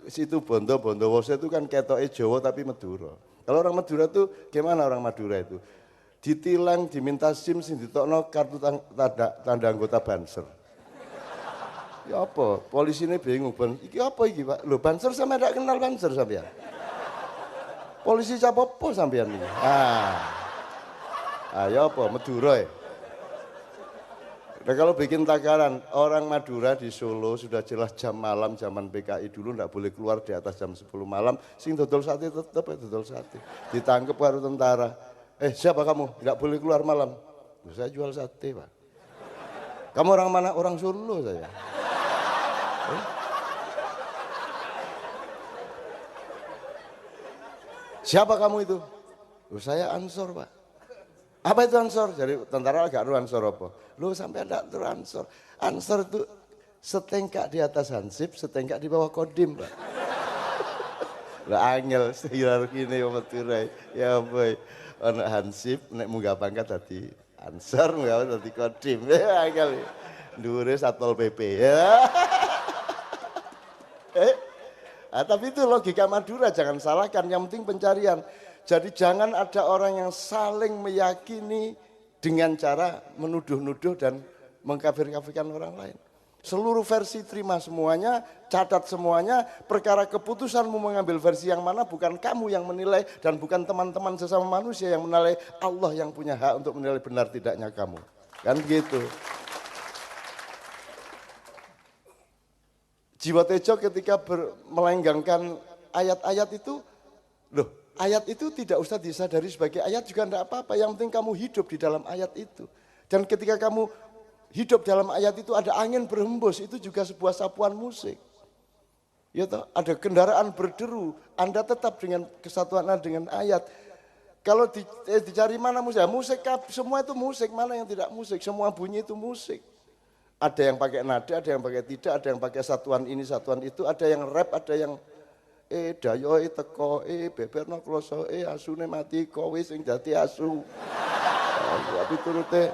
situ Bondo, Bondowoso itu kan ketoknya Jawa tapi Madura. Kalau orang Madura tuh gimana orang Madura itu? Ditilang, diminta SIM, sing ditokno kartu tanda anggota Banser. Ya apa? Polisi ini bingung, iki apa iki Pak? Loh Banser sampe ndak kenal Banser sampean. Polisi capopo sampean iki. Ya apa? Madura ya? Nah kalau bikin takaran, orang Madura di Solo sudah jelas jam malam zaman PKI dulu nggak boleh keluar di atas jam 10 malam, sing dodol sate tetap ya dodol sate. Ditangkep baru tentara. Siapa kamu? Nggak boleh keluar malam. Saya jual sate Pak. Kamu orang mana? Orang Solo saya. Siapa kamu itu? Saya Ansor Pak. Apa itu Ansor? Jadi tentara agak Ansor apa? Lu sampai enggak tuh Ansor. Ansor itu setengkak di atas Hansip, setengkak di bawah Kodim, Pak. Lah angel hierarki ini Madura. Ya boy, anak Hansip nek munggah pangkat tadi Ansor, munggah tadi Kodim. Ya angel. Dhuwure Satpol PP. Ya. Tapi itu logika Madura, jangan salahkan, yang penting pencarian. Jadi jangan ada orang yang saling meyakini dengan cara menuduh-nuduh dan mengkafir-kafirkan orang lain. Seluruh versi terima semuanya, catat semuanya, perkara keputusanmu mengambil versi yang mana bukan kamu yang menilai dan bukan teman-teman sesama manusia yang menilai, Allah yang punya hak untuk menilai benar tidaknya kamu. Kan begitu. Jiwa Tejo ketika melenggangkan ayat-ayat itu, loh ayat itu tidak usah disadari sebagai ayat juga tidak apa-apa, yang penting kamu hidup di dalam ayat itu. Dan ketika kamu hidup dalam ayat itu ada angin berhembus, itu juga sebuah sapuan musik. Ya toh, ada kendaraan berderu, Anda tetap dengan kesatuan Anda dengan ayat. Kalau dicari mana musik, musik semua itu musik, mana yang tidak musik, semua bunyi itu musik. Ada yang pakai nada, ada yang pakai tidak, ada yang pakai satuan ini, satuan itu, ada yang rap, ada yang dayo teko beberno kloso asune mati kowe sing dadi asu. Tapi turute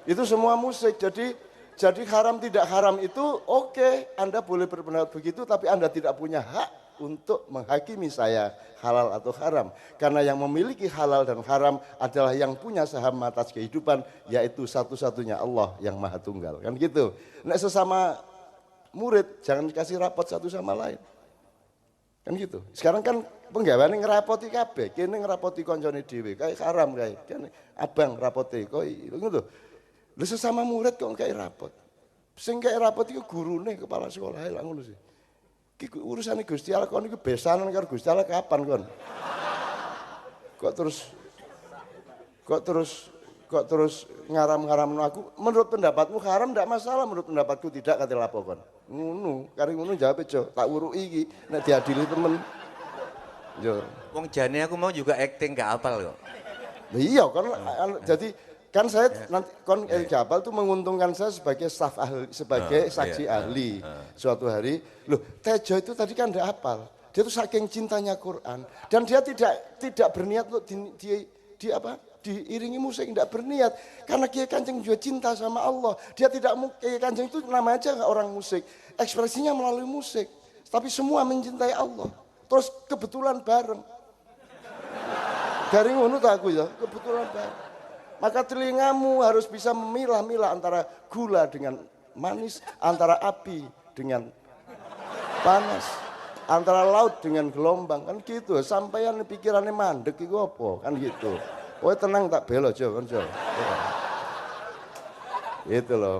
itu semua musik. Jadi haram tidak haram itu oke, Anda boleh berpendapat begitu, tapi Anda tidak punya hak untuk menghakimi saya halal atau haram. Karena yang memiliki halal dan haram adalah yang punya saham atas kehidupan, yaitu satu-satunya Allah yang Maha Tunggal. Kan gitu. Nek sesama murid jangan dikasih rapot satu sama lain. Kan gitu. Sekarang kan penggaweane ngerapoti kabeh, kene ngerapoti koncone dhewe, kayak haram kae. Kene abang rapoti kok ngono. Lha sesama murid kok kayak rapot. Sing kayak rapot iku gurune kepala sekolah lha ngono sih. Iki urusane Gusti Allah kon iku besanan karo Gusti Allah kapan kon? Kok terus ngaram-ngaramno aku. Menurut pendapatmu haram ndak masalah, menurut pendapatku tidak, kate lapo kon. Ngono, kare ngono jawab aja, tak uruki iki nek diadili temen. Yo. Wong jane aku mau juga acting gak apal kok. Iya kan jadi kan saya nanti kon El Jabal tuh menguntungkan saya sebagai staf ahli, sebagai saksi ahli. Suatu hari, loh Tejo itu tadi kan enggak hafal. Dia tuh saking cintanya Quran dan dia tidak berniat untuk diiringi musik, tidak berniat karena Kiai Kanjeng juga cinta sama Allah. Dia tidak Kiai Kanjeng itu nama aja orang musik, ekspresinya melalui musik, tapi semua mencintai Allah. Terus kebetulan bareng. Dari ngono tak aku ya, kebetulan bareng. Maka telingamu harus bisa memilah-milah antara gula dengan manis, antara api dengan panas, antara laut dengan gelombang, kan gitu. Sampaian pikirannya mandek iku apa, kan gitu. Kowe tenang tak belo aja kan Jo. Itu loh.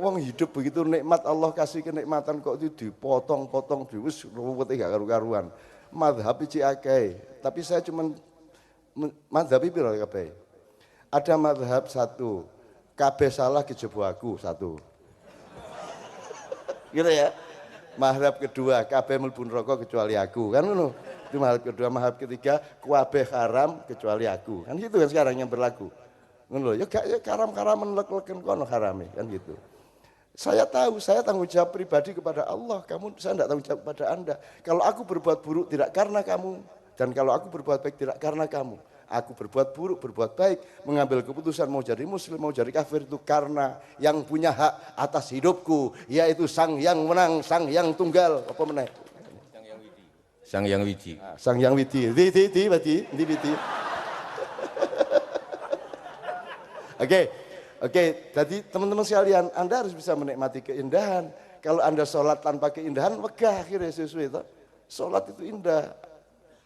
Wong hidup begitu nikmat, Allah kasih kenikmatan kok itu dipotong-potong wis ruwete gak karu-karuan. Mazhab iki akeh, tapi saya cuman mazhab piro kabeh. Ada mazhab satu, kabeh salah kejaba aku satu. Gitu ya. Mazhab kedua, kabeh mlebu neraka kecuali aku, kan ngono. Itu mazhab kedua. Mazhab ketiga, kabeh haram kecuali aku. Kan gitu kan sekarang yang berlaku. Ngono lho, ya gak karam-karamen lek-leken kono harame, kan gitu. Saya tahu, saya tanggung jawab pribadi kepada Allah, saya enggak tanggung jawab kepada Anda. Kalau aku berbuat buruk tidak karena kamu, dan kalau aku berbuat baik tidak karena kamu. Aku berbuat buruk, berbuat baik, mengambil keputusan mau jadi muslim, mau jadi kafir itu karena yang punya hak atas hidupku, yaitu Sang Yang Menang, Sang Yang Tunggal, apa meneh? Sang Yang Wiji. Sang Yang Widi, Widi. Oke, jadi teman-teman sekalian, Anda harus bisa menikmati keindahan. Kalau Anda sholat tanpa keindahan, wegah akhirnya sesuai itu. Sholat itu indah.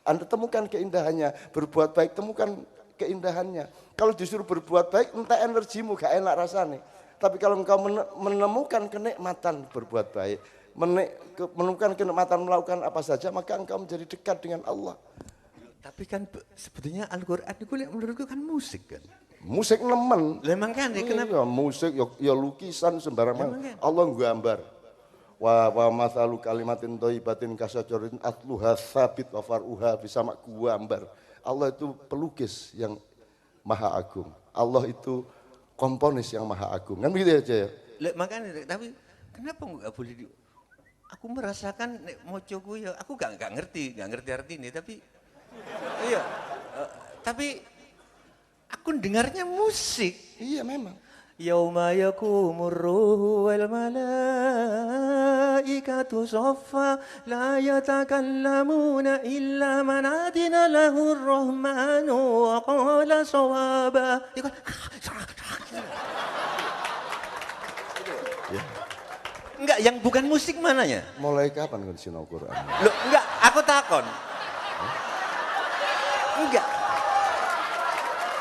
Anda temukan keindahannya, berbuat baik temukan keindahannya. Kalau disuruh berbuat baik, entah energimu gak enak rasanya. Tapi kalau engkau menemukan kenikmatan berbuat baik, menemukan kenikmatan melakukan apa saja, maka engkau menjadi dekat dengan Allah. Tapi kan sebetulnya Al-Quran itu menurutku kan musik kan. Musik nemen. Memang kan, kenapa? Ya, musik, ya lukisan sembarangan. Kan? Allah gambar. Wa mathalu kalimatin thayyibatin kasyajarin atluha tsabit wa far'uha bisama gambar. Allah itu pelukis yang maha agung. Allah itu komponis yang maha agung. Kan begitu aja ya. Makanya tapi kenapa nggak boleh aku merasakan mocoku ya aku nggak ngerti arti ini tapi iya tapi aku dengarnya musik. Iya memang. Yauma yakumur ruhu wal malaikatu saffa la yatakallamuna illa man adina lahu ar-rahmanu wa qala sawaba. Enggak, yang bukan musik mananya? Mulai kapan kau sinau Quran? Loh, enggak, aku takon. Enggak.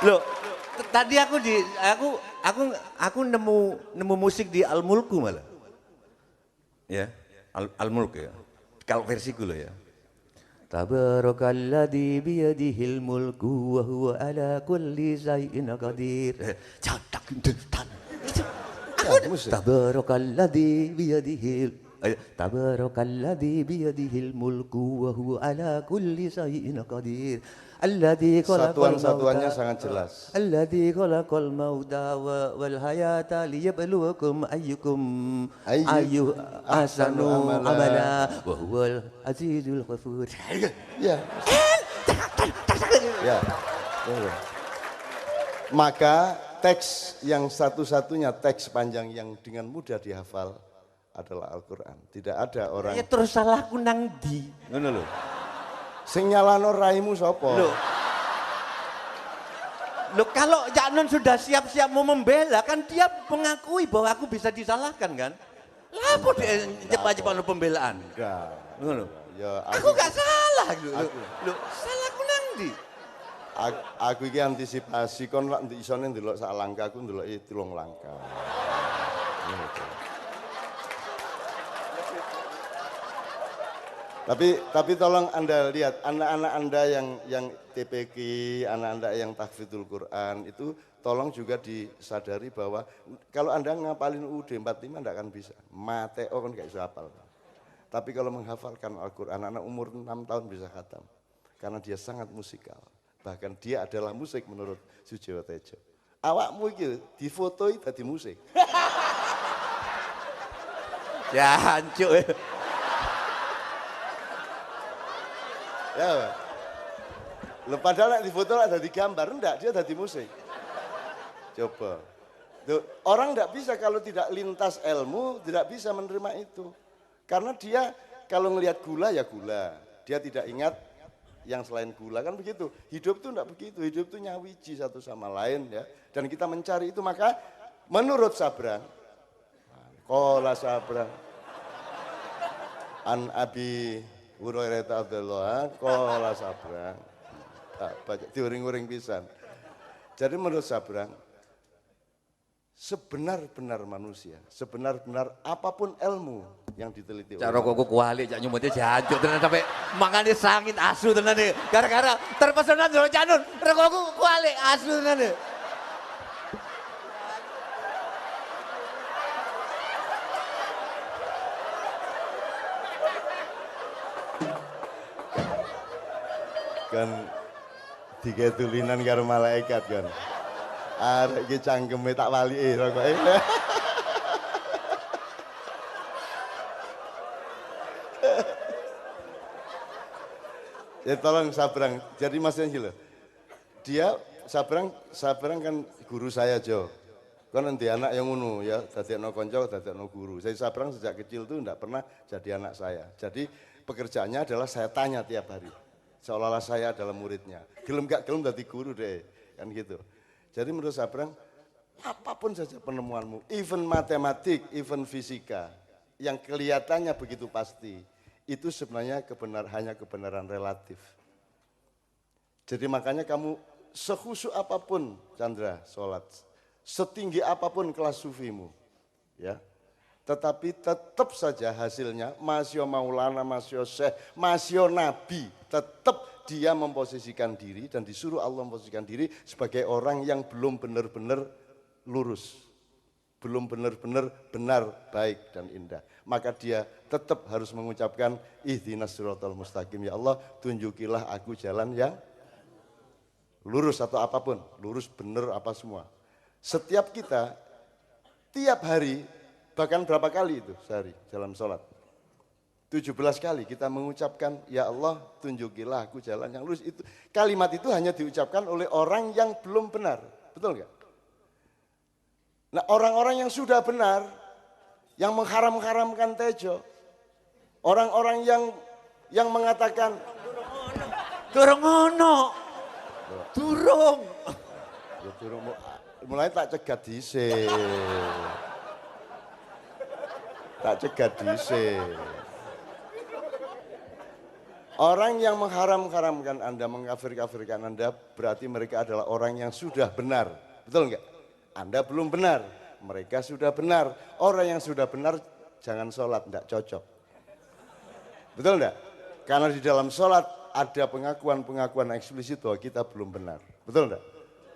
Loh, tadi aku nemu musik di Al-Mulku malah. Ya, Al-Mulk ya. Kalau versiku loh ya. Tabarakalladzi biyadihil mulku wa huwa ala kulli syai'in qadir. Cadak dentan. Tabarakalladzi biyadihil mulku wa huwa ala kulli syai'in qadir. Satuan-satuannya sangat jelas. Alladzi khalaqal mauta wal hayata liyabluwakum ayyukum ahsanu amala wa huwal azizul ghafur. Ya. Ya. Maka teks yang satu-satunya teks panjang yang dengan mudah dihafal adalah Al-Quran. Tidak ada orang. Ya terus salahku nang ndi? Ngono lho. Sing nyalano raimu sapa? Loh kalau Cak Nun sudah siap-siap mau membela kan dia mengakui bahwa aku bisa disalahkan kan? Lah apa dia cepat-cepat pembelaan? Enggak. Ngono. Ya aku gak salah lho. Salahku nang ndi? Aku iki antisipasi kon lak isone ndelok sak langkah aku ndelok 3 langkah. Tapi tolong Anda lihat anak-anak Anda yang TPQ, anak Anda yang tahfidzul Quran itu tolong juga disadari bahwa kalau Anda ngapalin UUD 45 enggak akan bisa. Mateo kan enggak bisa hafal. Tapi kalau menghafalkan Al-Quran anak umur 6 tahun bisa khatam. Karena dia sangat musikal. Bahkan dia adalah musik menurut Sujiwo Tejo. Awakmu iki difotoi dadi musik. Ya hancur. Ya. Loh, padahal di foto ada di gambar, enggak, dia ada di musik. Coba. Tuh, orang enggak bisa kalau tidak lintas ilmu, tidak bisa menerima itu. Karena dia kalau ngelihat gula ya gula. Dia tidak ingat yang selain gula, kan begitu. Hidup itu enggak begitu, hidup itu nyawiji satu sama lain ya. Dan kita mencari itu, maka menurut Sabrang, qala Sabrang, an Abi Hurairah Abdullah, qala Sabrang. Baca diuring-uring pisan. Jadi menurut Sabrang, sebenar-benar manusia, sebenar-benar apapun ilmu yang diteliti oleh cara kok kuali cak nyumute jancuk tenan sampai mangane sangit asu tenan gara-gara terpesona ndelok Cak Nun rokokku kuali asu tenan. kan tiga tulinan karo malaikat kan. Arek iki cangkeme tak walike rokoke. Ya tolong Sabrang. Jadi maksudnya gini loh. dia sabrang kan guru saya Jo. Kan nanti anak yang ngono ya, dadekno kanca, dadekno guru. Saya sabrang sejak kecil tuh enggak pernah jadi anak saya. Jadi pekerjaannya adalah saya tanya tiap hari. Seolah-olah saya adalah muridnya. Gelem gak gelem dadi guru deh, kan gitu. Jadi menurut sabrang apapun saja penemuanmu, even matematik, even fisika, yang kelihatannya begitu pasti, itu sebenarnya hanya kebenaran relatif. Jadi makanya kamu sekhusyuk apapun Chandra sholat, setinggi apapun kelas sufimu, ya, tetapi tetap saja hasilnya masya maulana, masya syekh, masya nabi, tetap dia memposisikan diri dan disuruh Allah memposisikan diri sebagai orang yang belum benar-benar lurus, belum benar-benar benar, baik dan indah. Maka dia tetap harus mengucapkan ihdinas siratal mustaqim, ya Allah tunjukilah aku jalan yang lurus atau apapun, lurus benar apa semua. Setiap kita, tiap hari, bahkan berapa kali itu sehari dalam sholat? 17 kali kita mengucapkan, ya Allah tunjukilah aku jalan yang lurus. Itu kalimat itu hanya diucapkan oleh orang yang belum benar, betul nggak? Nah orang-orang yang sudah benar, yang mengharam-haramkan tejo, orang-orang yang mengatakan, Durung ono. Durung. ya durung mulai tak cegat dhisik. Tak cegat dhisik. Orang yang mengharam-haramkan Anda, mengkafir-kafirkan Anda, berarti mereka adalah orang yang sudah benar. Betul enggak? Anda belum benar, mereka sudah benar. Orang yang sudah benar jangan sholat, enggak cocok. Betul enggak? Karena di dalam sholat ada pengakuan-pengakuan eksplisit bahwa kita belum benar. Betul enggak?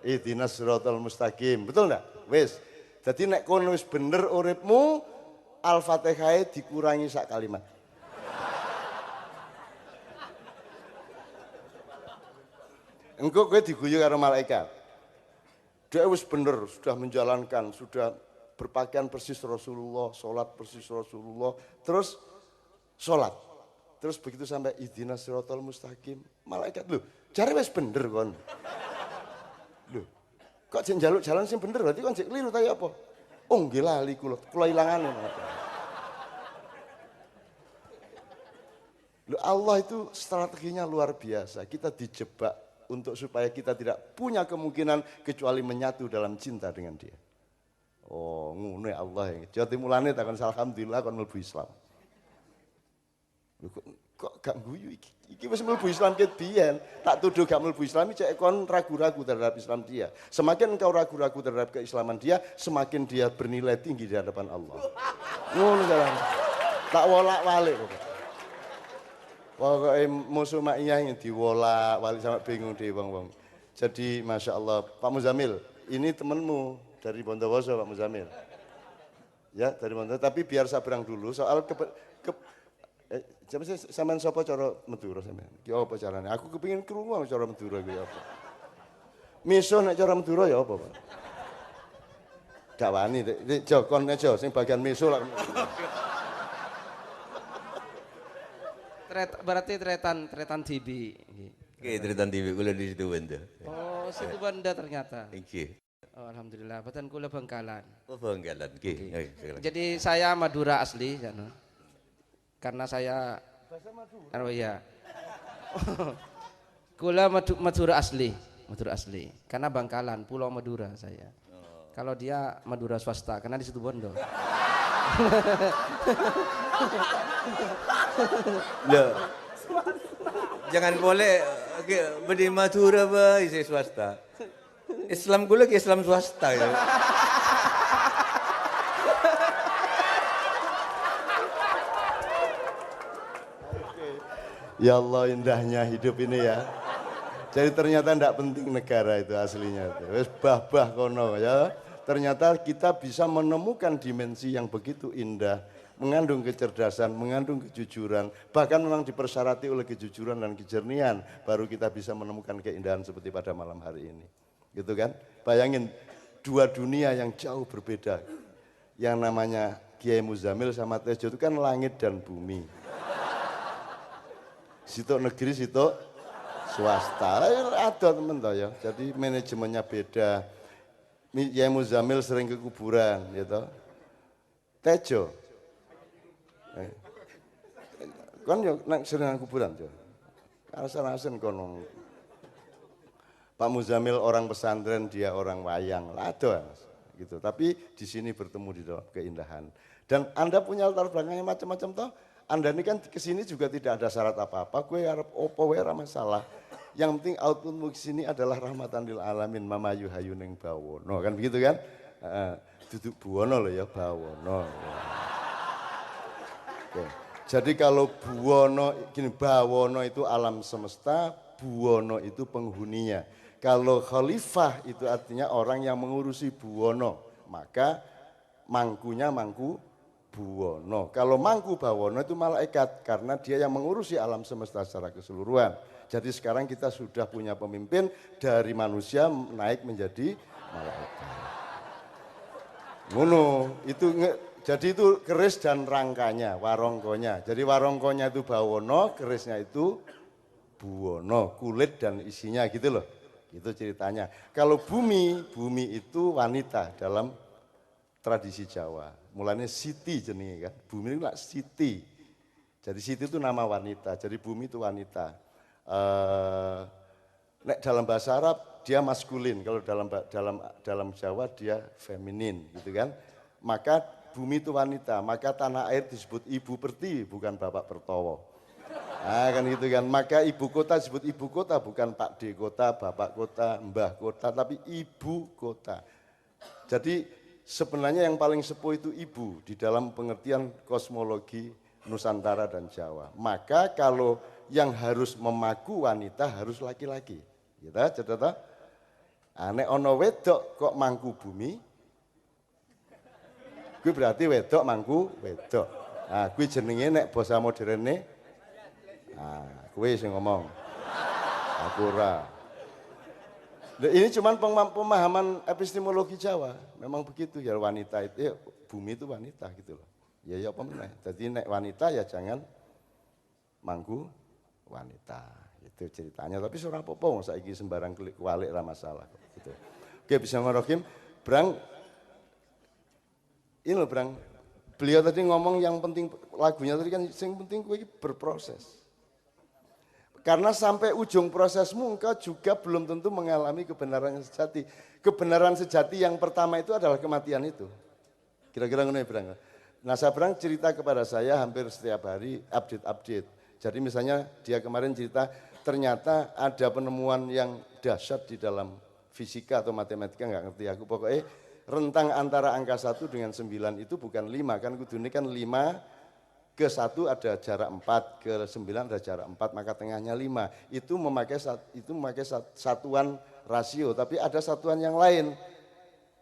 Ihdinas siratal mustaqim. Betul enggak? Wis. Jadi nek kono wis bener uripmu, Al-Fatihah dikurangi sak kalimat. Engkau kowe diguyu karo malaikat. Dia wis bener, sudah menjalankan, sudah berpakaian persis Rasulullah, sholat persis Rasulullah, terus sholat. Terus begitu sampai ihdinas siratal mustaqim, malaikat lho, jare wis bener kon. Lho, kok jek njaluk jalan sing bener berarti kon jek keliru ta ya apa? Oh nggih lali kula ilangane. Lho Allah itu strateginya luar biasa. Kita dijebak untuk supaya kita tidak punya kemungkinan kecuali menyatu dalam cinta dengan dia. Oh ngono ya Allah ya. Jadi mulane takon alhamdulillah kon mlebu Islam. Loh, kok gak guyu iki? Iki wis mlebu Islam ket biyen. Tak tuduh gak mlebu Islam iki cek kon ragu-ragu terhadap Islam dia. Semakin engkau ragu-ragu terhadap keislaman dia, semakin dia bernilai tinggi di hadapan Allah. Ngono jalan. Tak wolak-walik kok. Pokoknya musuh makiyah yang diwolak-walik sampai bingung deh wong-wong. Jadi Masya Allah, Pak Muzamil, ini temenmu dari Bondowoso Pak Muzamil. Ya dari Bondowoso, tapi biar sabrang dulu soal sampean sapa cara Madura sampean? Ki apa carane? Aku kepengin krungu cara Madura kuwi apa. Miso nek cara Madura ya apa, Pak? Gak wani, jokon aja sing bagian miso lah. Berarti tretan TV. Oke, tretan TV kula di situ Banda. Oh, situ Banda ternyata. Nggih. Oh, alhamdulillah, batan kula Bangkalan. Oh, Bangkalan. Nggih. Jadi saya Madura asli sana. Karena saya oh iya. Kula Madura asli. Karena Bangkalan, Pulau Madura saya. Kalau dia Madura swasta, karena di situ Bondo. Loh. Jangan boleh beri Madura ba isi swasta. Islam kula ke Islam swasta ya. Ya Allah indahnya hidup ini ya. Jadi ternyata tidak penting negara itu aslinya. Wes bah-bah kono ya. Ternyata kita bisa menemukan dimensi yang begitu indah, mengandung kecerdasan, mengandung kejujuran, bahkan memang dipersyarati oleh kejujuran dan kejernihan, baru kita bisa menemukan keindahan seperti pada malam hari ini. Gitu kan? Bayangin dua dunia yang jauh berbeda. Yang namanya Kiai Muzamil sama Tejo itu kan langit dan bumi. Sitok negeri, sitok swasta. Ada temen toh ya. Jadi manajemennya beda. Yai Muzamil sering ke kuburan gitu. Tejo. Kan yo nang sering nang kuburan jo. Alasan-alasan kono. Pak Muzamil orang pesantren, dia orang wayang. Ada gitu. Tapi di sini bertemu di dalam keindahan. Dan Anda punya latar belakangnya macam-macam toh. Anda ini kan kesini juga tidak ada syarat apa-apa. Gue harap opo we ora masalah. Yang penting outputmu kesini adalah rahmatan lil alamin mamayu hayuning bawono. Kan begitu kan? Duduk buwono loh ya bawono. Oke. Jadi kalau buwono, gini, bawono itu alam semesta, buwono itu penghuninya. Kalau khalifah itu artinya orang yang mengurusi buwono, maka mangkunya mangku buwono. Kalau mangku bawono itu malaikat, karena dia yang mengurusi alam semesta secara keseluruhan. Jadi sekarang kita sudah punya pemimpin dari manusia naik menjadi malaikat. Ngono, jadi itu keris dan rangkanya, warongkonya. Jadi warongkonya itu bawono, kerisnya itu buwono, kulit dan isinya gitu loh. Itu ceritanya. Kalau bumi itu wanita dalam tradisi Jawa. Mulanya Siti jenenge kan. Bumi itu lah Siti. Jadi Siti itu nama wanita, jadi bumi itu wanita. Nek dalam bahasa Arab dia maskulin, kalau dalam Jawa dia feminin gitu kan. Maka bumi itu wanita, maka tanah air disebut Ibu Pertiwi, bukan Bapak Pertowo. Nah kan gitu kan, maka ibu kota disebut ibu kota, bukan Pak D kota, Bapak kota, Mbah kota, tapi ibu kota. Jadi sebenarnya yang paling sepuh itu ibu di dalam pengertian kosmologi Nusantara dan Jawa. Maka kalau yang harus memaku wanita harus laki-laki. Gitu, cerita. Nek ono wedok kok mangku bumi, gue berarti wedok mangku wedok. Nah, gue jenenge nek bahasa moderne. Nah, gue sing ngomong. Aku ora. Ini cuman pemahaman epistemologi Jawa. Memang begitu ya, wanita itu ya, bumi itu wanita gitu loh. Ya apa meneh. Jadi nek wanita ya jangan mangku wanita. Itu ceritanya. Tapi ora apa-apa saiki sembarang kualik ra masalah gitu. Oke, bismillahirrahmanirrahim. Brang, ini loh Brang, beliau tadi ngomong yang penting, lagunya tadi kan yang penting gue berproses. Karena sampai ujung prosesmu engkau juga belum tentu mengalami kebenaran yang sejati. Kebenaran sejati yang pertama itu adalah kematian itu. Kira-kira ngono ya Brang. Nah Brang cerita kepada saya hampir setiap hari update. Jadi misalnya dia kemarin cerita ternyata ada penemuan yang dahsyat di dalam fisika atau matematika, nggak ngerti aku pokoknya. Rentang antara angka 1 dengan 9 itu bukan 5 kan, kudune kan 5 ke 1 ada jarak 4, ke 9 ada jarak 4, maka tengahnya 5. Itu memakai satuan rasio, tapi ada satuan yang lain.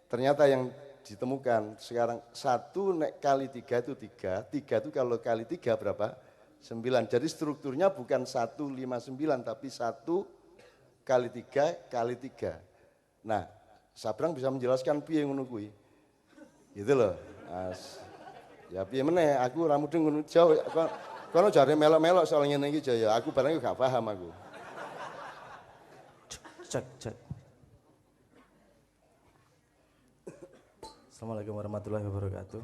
Ternyata yang ditemukan sekarang 1 nek kali 3 itu 3 itu kalau kali 3 berapa? 9. Jadi strukturnya bukan 159 tapi 1 kali 3 kali 3. Nah, Sabrang bisa menjelaskan piye ngono kuwi. Gitu loh. Ya piye meneh aku ora mudeng ngono jauh. Kono jare melok-melok soal ngene iki Jaya. Aku barang gak paham aku. Cek. Assalamualaikum warahmatullahi wabarakatuh.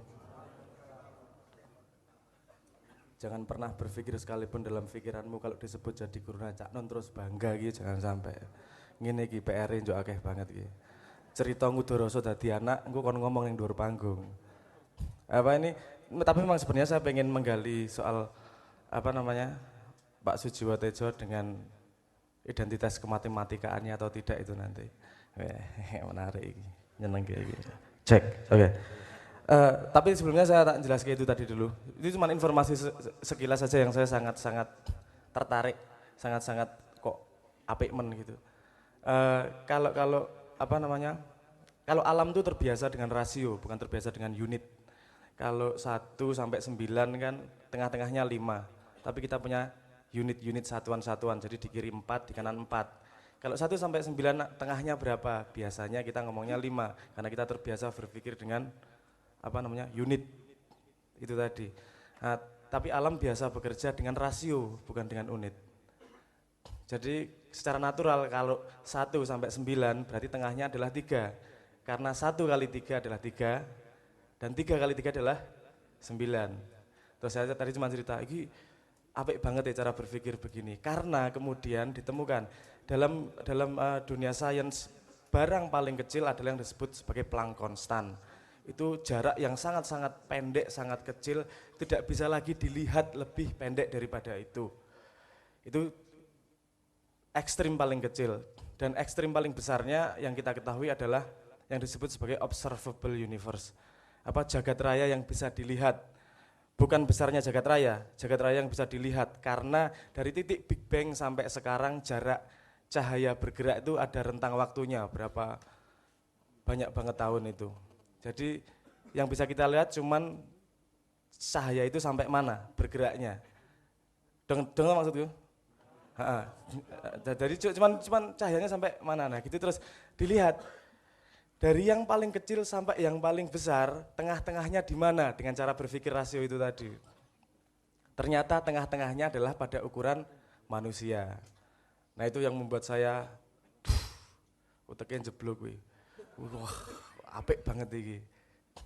Jangan pernah berpikir sekalipun dalam pikiranmu kalau disebut jadi guru Cak Non terus bangga gitu, jangan sampai. Ngene iki PR-e njuk akeh banget iki. Cerita ngudoroso dadi anak, engko kon ngomong ning dhuwur panggung. Apa ini? Tapi memang sebenarnya saya pengen menggali soal apa namanya Pak Sujiwo Tejo dengan identitas kematematikaannya atau tidak itu nanti. Menarik, nyeneng kayak gitu. Cek, oke. Tapi sebelumnya saya tak jelaskan itu tadi dulu. Itu cuma informasi sekilas saja yang saya sangat-sangat tertarik, sangat-sangat kok apik men gitu. Kalau apa namanya? Kalau alam itu terbiasa dengan rasio, bukan terbiasa dengan unit. Kalau 1 sampai 9 kan tengah-tengahnya 5. Tapi kita punya unit-unit satuan-satuan, jadi di kiri 4, di kanan 4. Kalau 1 sampai 9 tengahnya berapa? Biasanya kita ngomongnya 5, karena kita terbiasa berpikir dengan apa namanya? Unit. Itu tadi. Nah, tapi alam biasa bekerja dengan rasio, bukan dengan unit. Jadi secara natural kalau 1 sampai 9 berarti tengahnya adalah 3. Karena 1 kali 3 adalah 3 dan 3 kali 3 adalah 9. Terus saya tadi cuma cerita, ini apik banget ya cara berpikir begini. Karena kemudian ditemukan dalam dunia sains barang paling kecil adalah yang disebut sebagai Planck konstan. Itu jarak yang sangat-sangat pendek, sangat kecil, tidak bisa lagi dilihat lebih pendek daripada itu. Itu ekstrim paling kecil. Dan ekstrim paling besarnya yang kita ketahui adalah yang disebut sebagai observable universe. Jagat raya yang bisa dilihat. Bukan besarnya jagat raya yang bisa dilihat. Karena dari titik Big Bang sampai sekarang jarak cahaya bergerak itu ada rentang waktunya, berapa banyak banget tahun itu. Jadi yang bisa kita lihat cuman cahaya itu sampai mana bergeraknya. Dengar maksudku? Jadi cuman cahayanya sampai mana, nah gitu terus dilihat. Dari yang paling kecil sampai yang paling besar, tengah-tengahnya di mana dengan cara berpikir rasio itu tadi. Ternyata tengah-tengahnya adalah pada ukuran manusia. Nah itu yang membuat saya, uteknya jeblok gue. Wah, apik banget ini.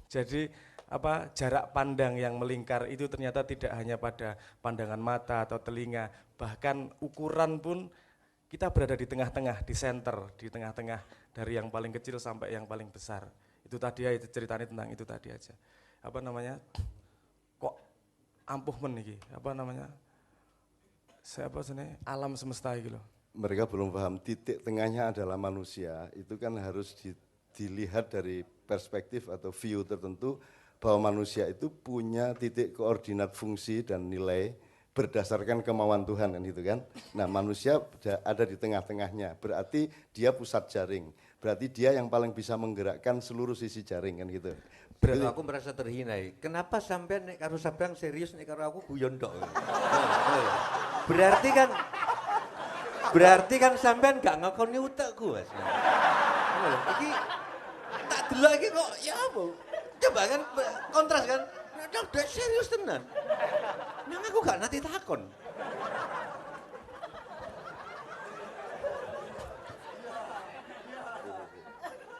Jadi jarak pandang yang melingkar itu ternyata tidak hanya pada pandangan mata atau telinga, bahkan ukuran pun kita berada di tengah-tengah, di center, di tengah-tengah dari yang paling kecil sampai yang paling besar. Itu tadi ya, itu ceritanya tentang itu tadi aja. Kok ampuh iki, alam semesta gitu loh. Mereka belum paham titik tengahnya adalah manusia, itu kan harus dilihat dari perspektif atau view tertentu bahwa manusia itu punya titik koordinat fungsi dan nilai berdasarkan kemauan Tuhan kan gitu kan. Nah manusia ada di tengah-tengahnya, berarti dia pusat jaring, berarti dia yang paling bisa menggerakkan seluruh sisi jaring kan gitu. Berarti aku merasa terhina. Kenapa sampai nek karo Sabang serius, nek karo aku guyon tok. Berarti kan sampean gak ngakoni utekku, Mas. Iki tak delok iki kok ya apa? Coba kan kontras kan. Udah serius tenan. Nang aku gak nanti takon.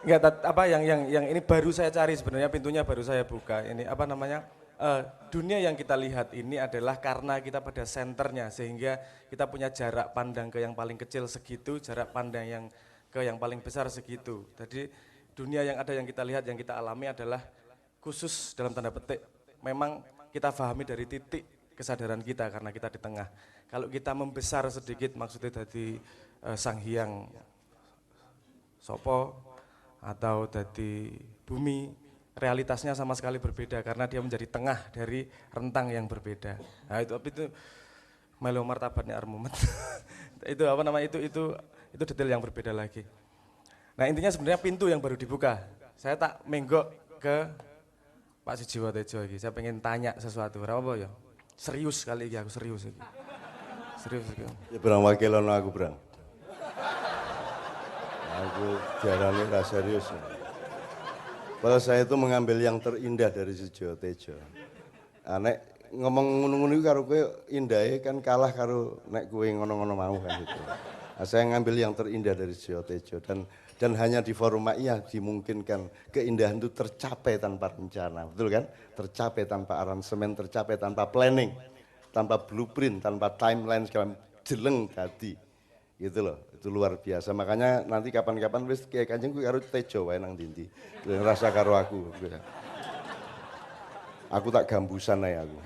Enggak, yang ini baru saya cari sebenarnya, pintunya baru saya buka. Ini dunia yang kita lihat ini adalah karena kita pada senternya, sehingga kita punya jarak pandang ke yang paling kecil segitu, jarak pandang yang ke yang paling besar segitu. Jadi dunia yang ada yang kita lihat, yang kita alami adalah khusus dalam tanda petik. Memang kita pahami dari titik kesadaran kita karena kita di tengah. Kalau kita membesar sedikit, maksudnya dari Sang Hyang Sopo atau dari bumi, realitasnya sama sekali berbeda karena dia menjadi tengah dari rentang yang berbeda. Nah itu melu martabatnya Armumet. itu detail yang berbeda lagi. Nah intinya sebenarnya pintu yang baru dibuka. Saya tak menggok ke Pak Sujiwo Tejo lagi. Saya pengen tanya sesuatu. Apa ya? Serius kali ini, aku serius lagi. Serius lagi. Ya berang wakilan aku berang. Aku diarani rasa serius. Padahal saya itu mengambil yang terindah dari Sujiwo Tejo. Nek ngomong ngono-ngono karo kowe indahe kan kalah karo nek kowe ngono-ngono mau kan gitu. Nah, saya ngambil yang terindah dari Sujiwo Tejo dan hanya di forum Ma'iyah dimungkinkan keindahan itu tercapai tanpa rencana, betul kan? Tercapai tanpa aransemen, tercapai tanpa planning, tanpa blueprint, tanpa timeline segala jeleng tadi. Gitu loh, itu luar biasa. Makanya nanti kapan-kapan wis kayak Kanjeng kuwi karo Tejo wae nang ndi-ndi. Rasa karo aku. Aku tak gambusan ae aku.